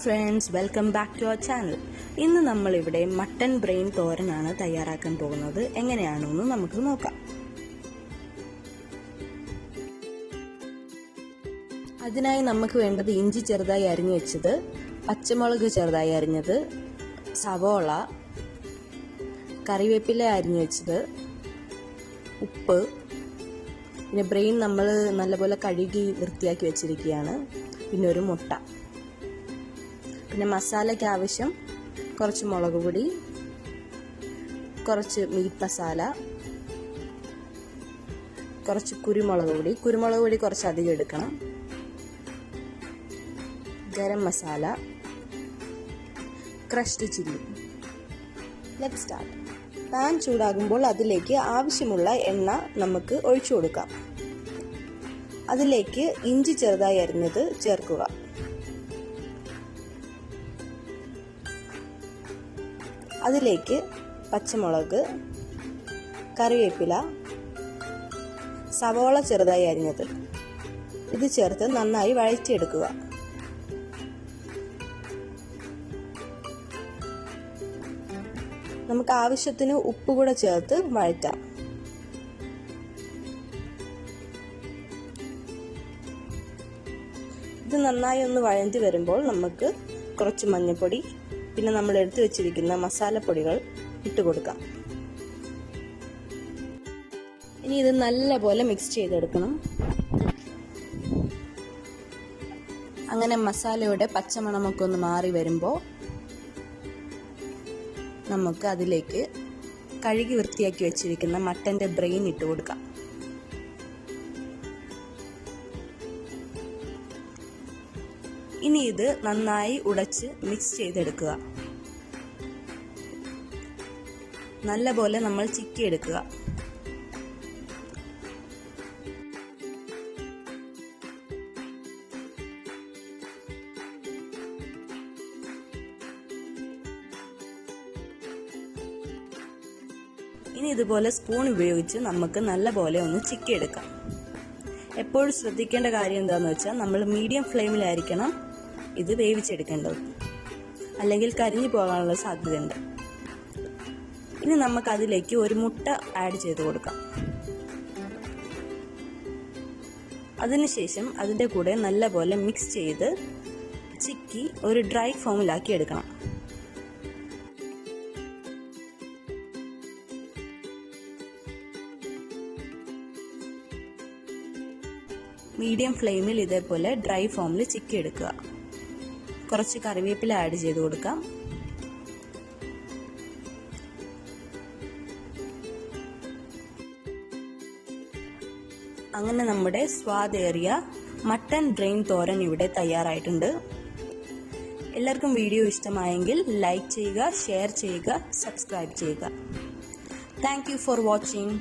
Friends, welcome back to our channel. ഇന്ന് നമ്മളിവിടെ mutton brain തോരനാണ് തയ്യാറാക്കാൻ പോകുന്നത്. എങ്ങനെയാണെന്ന് നമുക്ക് നോക്കാം. അതിനായി നമുക്ക് വേണ്ടത് ഇഞ്ചി ചെറുതായി അരിഞ്ഞു വെച്ചത്, പച്ചമുളക് ചെറുതായി അരിഞ്ഞത്, സവോള, കറിവേപ്പില അരിഞ്ഞു വെച്ചത്, ഉപ്പ്, പിന്നെ ബ്രെയിൻ നമ്മൾ നല്ലപോലെ കഴുകി വൃത്തിയാക്കി വെച്ചിരിക്കുകയാണ്, പിന്നെ ഒരു മുട്ട, പിന്നെ മസാലയ്ക്ക് ആവശ്യം കുറച്ച് മുളക് പൊടി, കുറച്ച് മീറ്റ് മസാല, കുറച്ച് കുരുമുളക് പൊടി കുറച്ച് അധികം എടുക്കണം, garam masala, crushed chilli. Let's start. Pan ചൂടാകുമ്പോൾ അതിലേക്ക് ആവശ്യമുള്ള എണ്ണ നമുക്ക് ഒഴിച്ചു കൊടുക്കാം. അതിലേക്ക് ഇഞ്ചി ചെറുതായി അരിഞ്ഞത് ചേർക്കുക. അതിലേക്ക് പച്ചമുളക്, കറിവേപ്പില, സവോള ചെറുതായി അരിഞ്ഞത് ഇത് ചേർത്ത് നന്നായി വഴറ്റിയെടുക്കുക. നമുക്ക് ആവശ്യത്തിന് ഉപ്പ് കൂടെ ചേർത്ത് വഴറ്റാം. ഇത് നന്നായി ഒന്ന് വഴറ്റി വരുമ്പോൾ നമുക്ക് കുറച്ച് മഞ്ഞൾപ്പൊടി, പിന്നെ നമ്മൾ എടുത്തു വെച്ചിരിക്കുന്ന മസാലപ്പൊടികൾ ഇട്ട് കൊടുക്കാം. ഇനി ഇത് നല്ലപോലെ മിക്സ് ചെയ്തെടുക്കണം. അങ്ങനെ മസാലയുടെ പച്ചമണമൊക്കെ ഒന്ന് മാറി വരുമ്പോൾ നമുക്ക് അതിലേക്ക് കഴുകി വൃത്തിയാക്കി വെച്ചിരിക്കുന്ന മട്ടൻ്റെ ബ്രെയിൻ ഇട്ട് കൊടുക്കാം. ഇനി ഇത് നന്നായി ഉടച്ച് മിക്സ് ചെയ്തെടുക്കുക. നല്ലപോലെ നമ്മൾ ചിക്കിയെടുക്കുക. ഇനി ഇതുപോലെ സ്പൂൺ ഉപയോഗിച്ച് നമുക്ക് നല്ലപോലെ ഒന്ന് ചിക്കിയെടുക്കാം. എപ്പോഴും ശ്രദ്ധിക്കേണ്ട കാര്യം എന്താണെന്ന് വെച്ചാൽ നമ്മൾ മീഡിയം ഫ്ലെയിമിലായിരിക്കണം ഇത് വേവിച്ചെടുക്കേണ്ടത്, അല്ലെങ്കിൽ കരിഞ്ഞു പോകാനുള്ള സാധ്യതയുണ്ട്. ഇനി നമുക്ക് അതിലേക്ക് ഒരു മുട്ട ആഡ് ചെയ്ത് കൊടുക്കാം. അതിനുശേഷം അതിൻ്റെ കൂടെ നല്ലപോലെ മിക്സ് ചെയ്ത് ചിക്കി ഒരു ഡ്രൈ ഫോമിലാക്കി എടുക്കണം. മീഡിയം ഫ്ലെയിമിൽ ഇതേപോലെ ഡ്രൈ ഫോമിൽ ചിക്കി എടുക്കുക. കുറച്ച് കറിവേപ്പില ആഡ് ചെയ്ത് കൊടുക്കാം. അങ്ങനെ നമ്മുടെ സ്വാദേറിയ മട്ടൻ ബ്രെയിൻ തോരൻ ഇവിടെ തയ്യാറായിട്ടുണ്ട്. എല്ലാവർക്കും വീഡിയോ ഇഷ്ടമായെങ്കിൽ ലൈക്ക് ചെയ്യുക, ഷെയർ ചെയ്യുക, സബ്സ്ക്രൈബ് ചെയ്യുക. Thank you for watching.